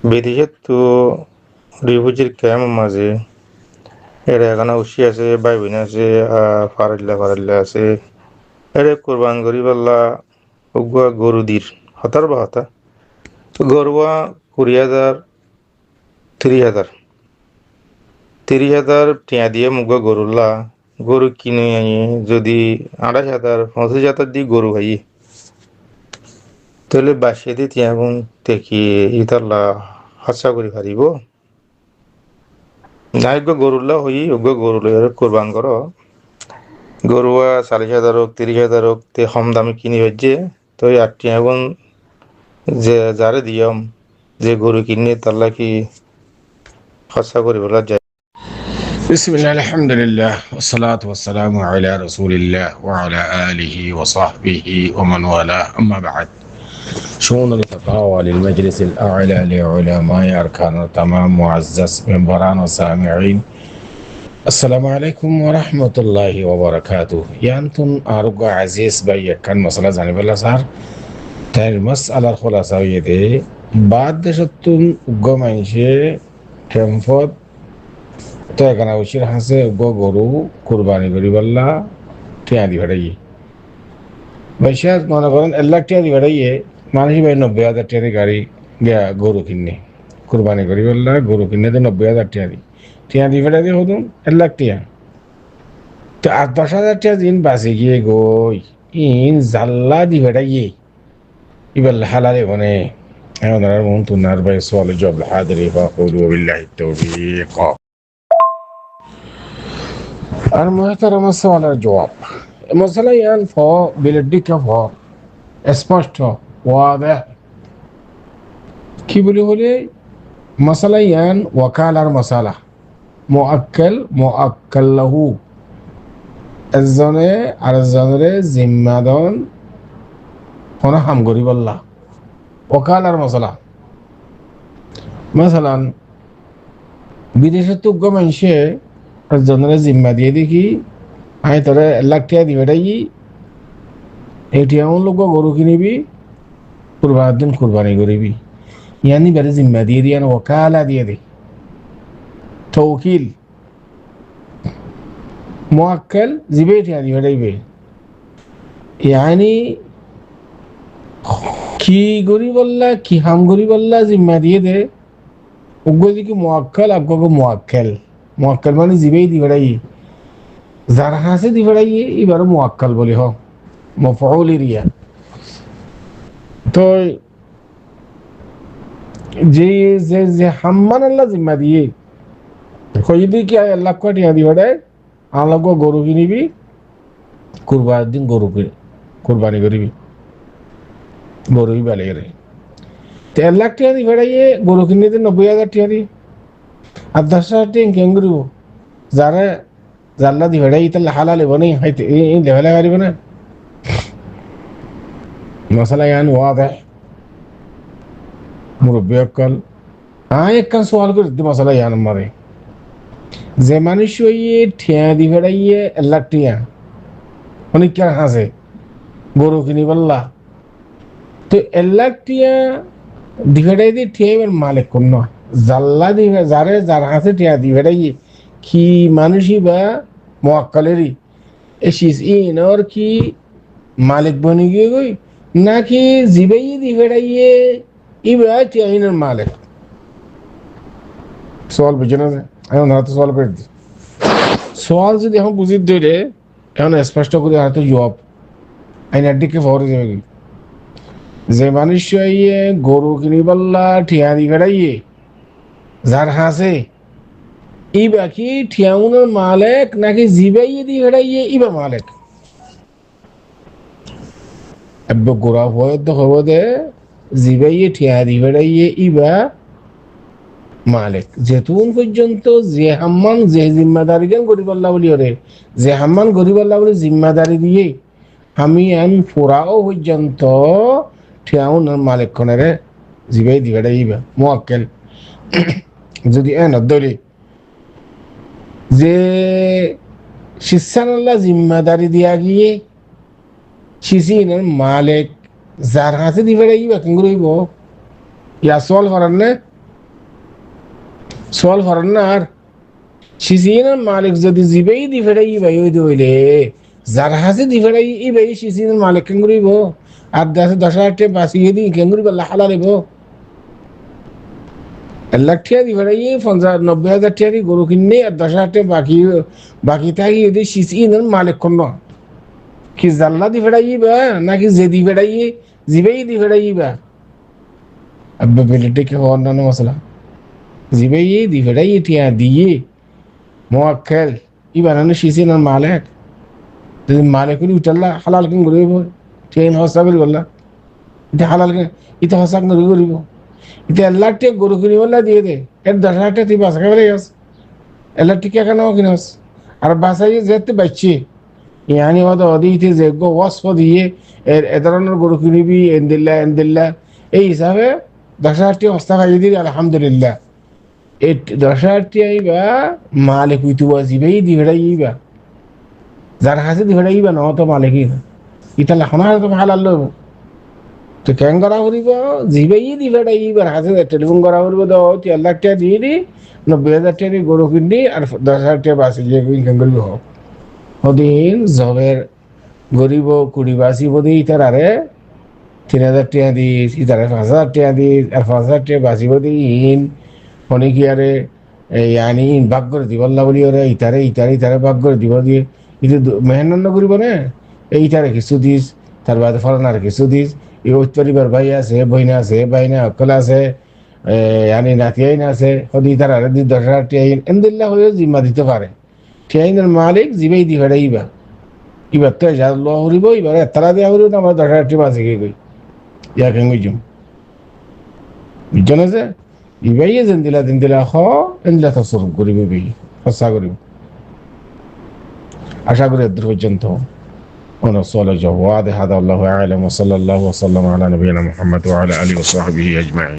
বিদেশে তো রিফিউজির ক্যাম্প মাঝে এরা এখানে উসি আছে ভাই বোন আছে ফারাল্লা আছে এরে কোরবান করি পাল্লা উগুয়া গরু দির হতার বা হতা তো গরুয়া 20,000 30,000 টিয়া দিয়ে মুগা গরুল্লা গরু কিনে আনি যদি 28,000 25,000 দিয়ে গরু ভাই তাহলে বাসে দিয়ে তিয়াগুন দেখি ইতাল্লা হাসা করি পারিব না গরুল্লা হই গরু লইয়ারে কোরবান করো গরুয়া 40,000 হোক 30,000 হোক তে কম দামে কিনি হচ্ছে তো এই আটটি এখন যে যারে দিয়ম যে গরু কিনে তাল্লা কি খরচা করি বলা যায় بسم الله الحمد لله والصلاة والسلام على رسول الله وعلى آله وصحبه ومن والاه أما بعد شؤون الفتاوى للمجلس الأعلى لعلماء أركان التمام معزز منبران وسامعين السلام عليكم ورحمة الله وبركاته يانتون أرجع عزيز بي كان مسألة زاني بالله صار تاني المسألة الخلاصة دي بعد شتون قمانشي كمفوت তো এখানে উচির হাসে গরু কুরবানি করি বললা টিয়া দি ভাড়াইয়ে পয়সা মনে করেন 1 লাখ টিয়া দি ভাড়াইয়ে মানুষ ভাই 90,000 টিয়া গাড়ি গিয়া গরু কিনে কুরবানি করি বললা গরু কিনে তো 90,000 টিয়া দি ভাড়াই দিয়ে হতুন 1 লাখ টিয়া তো 8-10,000 টিয়া দিন বাঁচে গিয়ে গই ইন জাল্লা দি ভাড়াইয়ে ইবার হালালে বনে এখন আর মন তুনার ভাই সোয়াল জব হাদরি ফাকুলু বিল্লাহি তাওফিক المحترم السؤال الجواب مثلا ينفع بلدك فور স্পষ্ট واضح কি বলি হলে مثلا ين وكالر مسألة مؤكل له الزنه على الزنه زمادون هنا هم غريب الله وكالر مسألة مثلا বিদেশে তো গমেন্সে জনের জিম্মা দিয়ে দেখি আমি তোরা 1 লাখ টাকা দিবে এটাই এটি এমন লোক গরু কিনিবি কুরবানির দিন কুরবানি করিবি ইয়ানি বেড়ে জিম্মা দিয়ে দিয়ে ওকালা দিয়ে দে তৌকিল মুআক্কাল জিবে টাকা দিবে এটাইবে ইয়ানি কি গরি বললা কি হাম গরি বললা জিম্মা দিয়ে দে ওগো দিকে মুআক্কাল আগো মুআক্কাল মানে জিবেই দি বেড়াই যার হাসে দি বেড়াই এবার মুআক্কাল বলি হ মফউল রিয়া তো যে যে যে হাম্মান আল্লাহ জিম্মা দিয়ে কইদি কি আল্লাহ কোটি দি বেড়াই আল্লাহ গরু কিনিবি কুরবানির দিন গরু কুরবানি করিবি গরুই বালে রে 1 লাখ টাকা দি বেড়াই গরু কিনে 90,000 টাকা দি আর 10,000 টাকা কেন করব যারা জাল্লা দি ভেড়াই তাহলে হালালে বনে হইতে এই লেভেলে পারিব না মশলা ইয়ান ওয়াদহ মুরব্বি অকল এক কান সওয়াল করে দি মশলা ইয়ান মারে যে মানুষ ওই ঠিয়া দি ভেড়াইয়ে 1 লাখ টাকা অনেক কেন হাসে গরু কিনি বললা তো 1 লাখ টাকা দি ভেড়াই দি ঠিয়াইবার মালিক কোন না জাল্লা দি যার হাতে টিয়া দি ভেড়াই কি মানুষই বা মুআক্কালেরই এসিস ইনর কি মালিক বনি গিয়ে গই নাকি জিবেই দি ভেড়াইয়ে ইবা টিয়া ইনর মালিক সওয়াল বুঝে না এখন হাতে সওয়াল করে দি সওয়াল যদি এখন বুঝি ধরে এখন স্পষ্ট করে হাতে জবাব আইনার দিকে ফরে যাবে যে মানুষ গরু কিনি বললা টিয়া দি ভেড়াইয়ে যার হাসে ইবা কি ঠিয়াউনের মালিক নাকি জিবাইয়ে দি হেড়াইয়ে ইবা মালিক এব গোরা হয় তো হবো দে জিবাইয়ে ঠিয়া দি হেড়াইয়ে ইবা মালিক যেতুন পর্যন্ত যে হাম্মান যে জিম্মাদারি কেন গরিবাল্লাহ বলি ওরে যে হাম্মান গরিবাল্লাহ বলি জিম্মাদারি দিয়ে আমি এন পুরাও পর্যন্ত ঠিয়াউনের মালিক খনেরে জিবাই দি হেড়াইবা মুআক্কাল যদি এন দলি যে শিষ্যানাল্লাহ জিম্মাদারি দিয়া গিয়ে শিশিনের মালিক যার হাতে দিবে রাখবা কেন রইব ইয়া সওয়াল করার না সোয়াল করেন না আর সিজিনের মালিক যদি জিবেই দি ফেরাই ভাই ওই হইলে যার হাসে দি ফেরাই ই ভাই সিজিনের মালিক কেন করিব আর 10,000 বাঁচিয়ে দি কেন করিব আল্লাহ হালাল হইব 1,00,000 টাকা দি ফেরাই 90,000 টাকা দি গরু কিনে আর 10,000 বাকি বাকি থাকি যদি সিজিনের মালিক কোন কি জাল্লা দি ফেরাইবা নাকি যে দি ফেরাই জিবেই দি ফেরাইবা আব্বা বেলেটে কি অন্যান্য মশলা জিবেই দি ফেরাই টিয়া দিয়ে মোয়াক্কেল ই বানানো সিজিনের মালিক যদি মালিক করি উঠাল্লা হালাল কেন করিব ট্রেন হসা করি বললা এটা হালাল কেন এটা হসা কেন করিব এটা 1,00,000 টাকা গরু কিনি বললা দিয়ে দে 10,000 টাকা তুই বাঁচা খাবে গেছ 1,00,000 টাকা কেন কিনস আর বাঁচাই যেতে বাচ্চি ইয়ানি অদিতে যে ওয়াসফ দিয়ে এ ধরনের গরু কিনিবি এন্দিল্লা এই হিসাবে 10,000 টাকা হস্তা খাইয়ে দিবি আলহামদুলিল্লাহ এই 10,000 টাকা মালিক উইতুবা জিবেই দি ফেরাইবা যার হাসে দি ফেরাইবা ন তো মালিকই না ইতালা হনা তো হালাল লব তো কেন করা করিব জিবেই দি ফেরাইবার হাসে টেলিফোন করা করিব তো 1,00,000 টাকা দিয়ে দি 90,000 টাকা গরু কিনি আর 10,000 টাকা বাঁচি গিয়ে কেন করিব ওদিন জবের গরিব কুড়ি বাসি বোধ ইতার আরে 3,000 টাকা দিস ইতারে 5,000 টাকা দিস আর 5,000 টাকা বাঁচিব দিন অনেকে আরে ইয়ানি ভাগ করে দিবল্লা বলি ওরে ইতারে ভাগ করে দিব দিয়ে itu মেহনত করিব না এইটারে কিছু দিস তার বাদে ফলনার কিছু দিস এই পরিবার ভাই আছে বইনা আছে বাইনা অকল আছে ইয়ানি নাতি আইন আছে হদি তার আরে 10,000 টাকা এমদুল্লাহ হয়ে জিম্মা দিতে পারে ট্রেনের মালিক জিবেই দি ফেরাইবা এবার তো যা ল হরিব এবার তারা দেওয়া হরিব আমার 10,000 টাকা বাঁচে গিয়ে গই ইয়া কেন গইজম বুঝছেন যে ইবাই যেন দিলা হ এনদিলা তসর করিব বি হসা করিব আশা করি এর পর্যন্ত ونصلي جواد هذا الله أعلم وصلى الله وسلم على نبينا محمد وعلى آله وصحبه أجمعين